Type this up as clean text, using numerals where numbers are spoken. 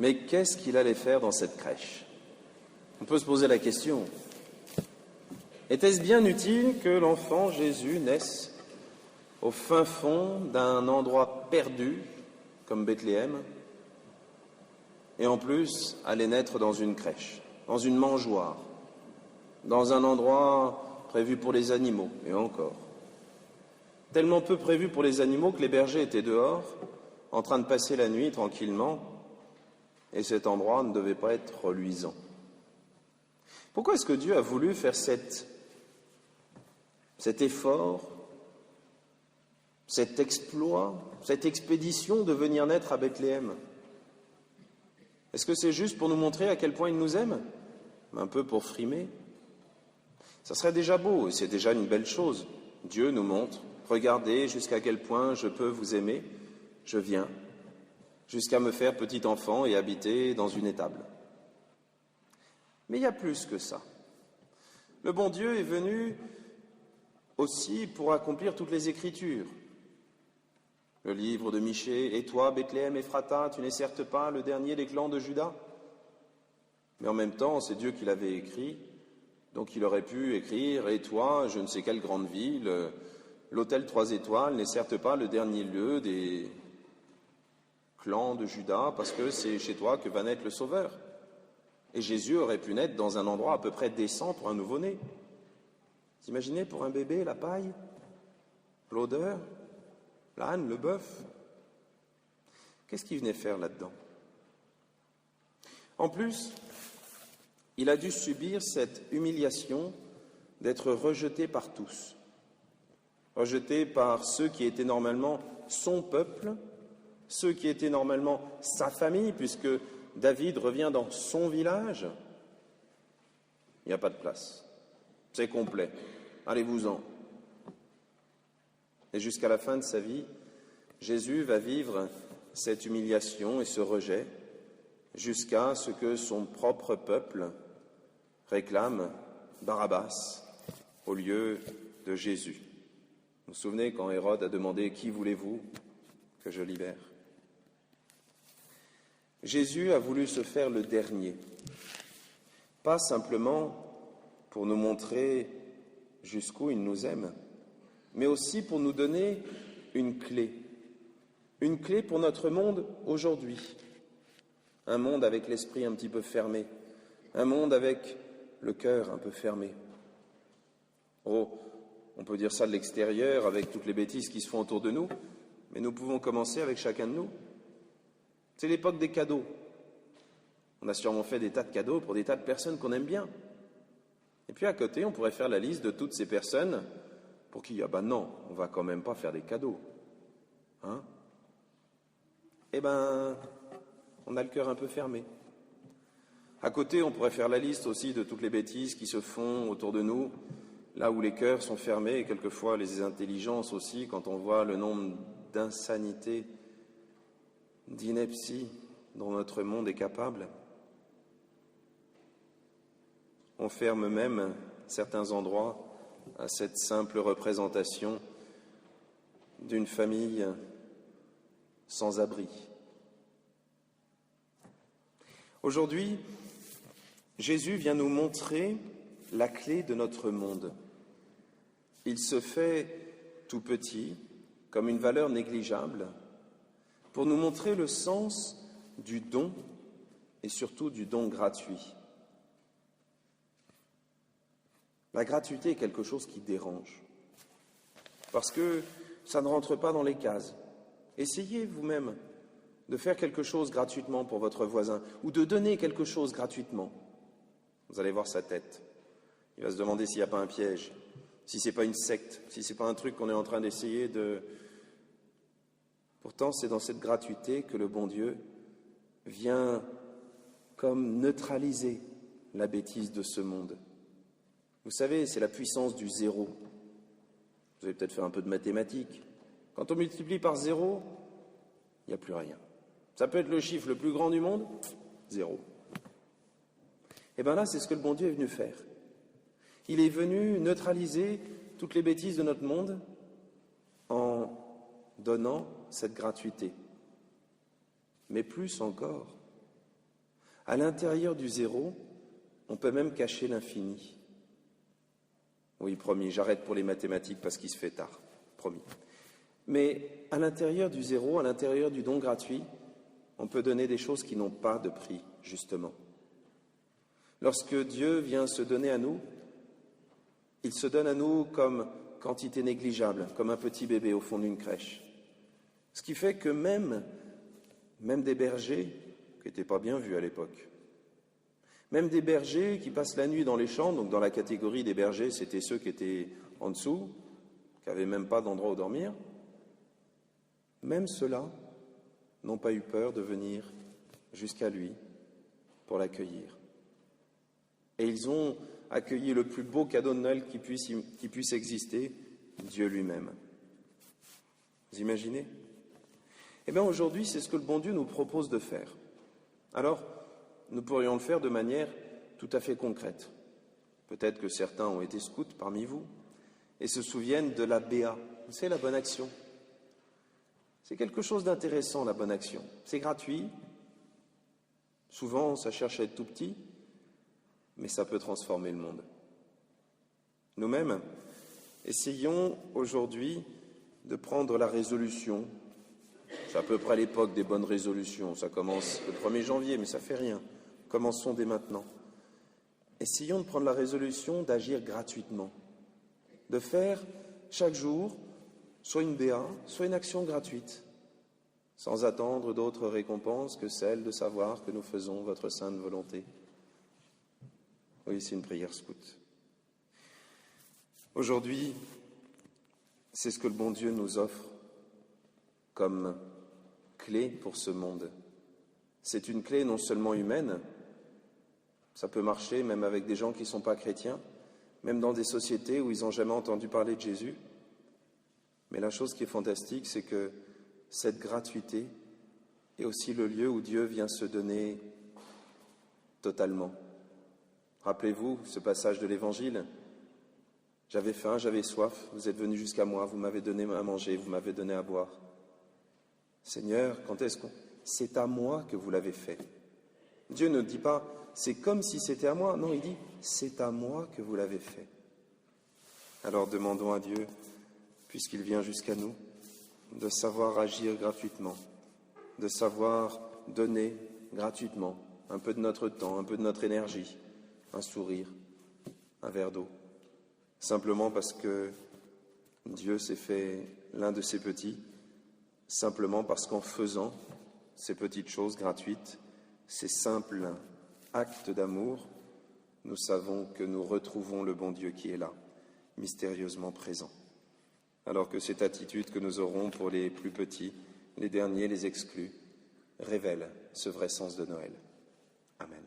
Mais qu'est-ce qu'il allait faire dans cette crèche? On peut se poser la question. Était-ce bien utile que l'enfant Jésus naisse au fin fond d'un endroit perdu, comme Bethléem, et en plus allait naître dans une crèche, dans une mangeoire, dans un endroit prévu pour les animaux, et encore. Tellement peu prévu pour les animaux que les bergers étaient dehors, en train de passer la nuit tranquillement, et cet endroit ne devait pas être reluisant. Pourquoi est-ce que Dieu a voulu faire cet effort, cet exploit, cette expédition de venir naître à Bethléem? Est-ce que c'est juste pour nous montrer à quel point il nous aime? Un peu pour frimer? Ça serait déjà beau, et c'est déjà une belle chose. Dieu nous montre, regardez jusqu'à quel point je peux vous aimer, je viens, jusqu'à me faire petit enfant et habiter dans une étable. Mais il y a plus que ça. Le bon Dieu est venu aussi pour accomplir toutes les Écritures. Le livre de Michée, « Et toi, Bethléem Ephrata, tu n'es certes pas le dernier des clans de Juda ?» Mais en même temps, c'est Dieu qui l'avait écrit, donc il aurait pu écrire « Et toi, je ne sais quelle grande ville, l'hôtel 3 étoiles n'est certes pas le dernier lieu des clans de Juda, parce que c'est chez toi que va naître le Sauveur. » Et Jésus aurait pu naître dans un endroit à peu près décent pour un nouveau-né. Vous imaginez pour un bébé la paille, l'odeur, l'âne, le bœuf? Qu'est-ce qu'il venait faire là-dedans? En plus, il a dû subir cette humiliation d'être rejeté par tous, rejeté par ceux qui étaient normalement son peuple, ceux qui étaient normalement sa famille, puisque David revient dans son village. Il n'y a pas de place. C'est complet. Allez-vous-en. Et jusqu'à la fin de sa vie, Jésus va vivre cette humiliation et ce rejet jusqu'à ce que son propre peuple réclame Barabbas au lieu de Jésus. Vous vous souvenez quand Hérode a demandé « Qui voulez-vous que je libère ?» Jésus a voulu se faire le dernier, pas simplement pour nous montrer jusqu'où il nous aime, mais aussi pour nous donner une clé pour notre monde aujourd'hui. Un monde avec l'esprit un petit peu fermé, un monde avec le cœur un peu fermé. Oh, on peut dire ça de l'extérieur avec toutes les bêtises qui se font autour de nous, mais nous pouvons commencer avec chacun de nous. C'est l'époque des cadeaux. On a sûrement fait des tas de cadeaux pour des tas de personnes qu'on aime bien. Et puis à côté, on pourrait faire la liste de toutes ces personnes pour qui, non, on va quand même pas faire des cadeaux. Hein? On a le cœur un peu fermé. À côté, on pourrait faire la liste aussi de toutes les bêtises qui se font autour de nous, là où les cœurs sont fermés, et quelquefois les intelligences aussi, quand on voit le nombre d'insanités, d'inepties dont notre monde est capable. On ferme même certains endroits à cette simple représentation d'une famille sans abri. Aujourd'hui, Jésus vient nous montrer la clé de notre monde. Il se fait tout petit, comme une valeur négligeable, pour nous montrer le sens du don et surtout du don gratuit. La gratuité est quelque chose qui dérange, parce que ça ne rentre pas dans les cases. Essayez vous-même de faire quelque chose gratuitement pour votre voisin, ou de donner quelque chose gratuitement. Vous allez voir sa tête. Il va se demander s'il n'y a pas un piège, si ce n'est pas une secte, si ce n'est pas un truc qu'on est en train d'essayer de... Pourtant, c'est dans cette gratuité que le bon Dieu vient comme neutraliser la bêtise de ce monde. Vous savez, c'est la puissance du zéro. Vous avez peut-être fait un peu de mathématiques. Quand on multiplie par zéro, il n'y a plus rien. Ça peut être le chiffre le plus grand du monde, zéro. Et bien là, c'est ce que le bon Dieu est venu faire. Il est venu neutraliser toutes les bêtises de notre monde en donnant cette gratuité. Mais plus encore, À l'intérieur du zéro, on peut même cacher l'infini. Oui, promis, j'arrête pour les mathématiques parce qu'il se fait tard, promis. Mais à l'intérieur du zéro, à l'intérieur du don gratuit, on peut donner des choses qui n'ont pas de prix, justement. Lorsque Dieu vient se donner à nous, il se donne à nous comme quantité négligeable, comme un petit bébé au fond d'une crèche. Ce qui fait que même des bergers, qui n'étaient pas bien vus à l'époque, même des bergers qui passent la nuit dans les champs, donc dans la catégorie des bergers, c'était ceux qui étaient en dessous, qui n'avaient même pas d'endroit où dormir, même ceux-là n'ont pas eu peur de venir jusqu'à lui pour l'accueillir. Et ils ont accueilli le plus beau cadeau de Noël qui puisse exister, Dieu lui-même. Vous imaginez ? Eh bien aujourd'hui, c'est ce que le bon Dieu nous propose de faire. Alors, nous pourrions le faire de manière tout à fait concrète. Peut-être que certains ont été scouts parmi vous et se souviennent de la BA, c'est la bonne action. C'est quelque chose d'intéressant, la bonne action. C'est gratuit, souvent ça cherche à être tout petit, mais ça peut transformer le monde. Nous-mêmes, essayons aujourd'hui de prendre la résolution. C'est à peu près l'époque des bonnes résolutions. Ça commence le 1er janvier, mais ça fait rien. Commençons dès maintenant. Essayons de prendre la résolution d'agir gratuitement, de faire chaque jour soit une BA, soit une action gratuite, sans attendre d'autres récompenses que celle de savoir que nous faisons votre sainte volonté. Oui, c'est une prière scout. Aujourd'hui, c'est ce que le bon Dieu nous offre comme clé pour ce monde. C'est une clé non seulement humaine, ça peut marcher même avec des gens qui ne sont pas chrétiens, même dans des sociétés où ils n'ont jamais entendu parler de Jésus. Mais la chose qui est fantastique, c'est que cette gratuité est aussi le lieu où Dieu vient se donner totalement. Rappelez-vous ce passage de l'Évangile. J'avais faim, j'avais soif, vous êtes venus jusqu'à moi, vous m'avez donné à manger, vous m'avez donné à boire. Seigneur, quand est-ce qu'on... C'est à moi que vous l'avez fait. Dieu ne dit pas, c'est comme si c'était à moi. Non, il dit, c'est à moi que vous l'avez fait. Alors demandons à Dieu, puisqu'il vient jusqu'à nous, de savoir agir gratuitement, de savoir donner gratuitement un peu de notre temps, un peu de notre énergie, un sourire, un verre d'eau. Simplement parce que Dieu s'est fait l'un de ses petits, simplement parce qu'en faisant ces petites choses gratuites, ces simples actes d'amour, nous savons que nous retrouvons le bon Dieu qui est là, mystérieusement présent. Alors que cette attitude que nous aurons pour les plus petits, les derniers, les exclus, révèle ce vrai sens de Noël. Amen.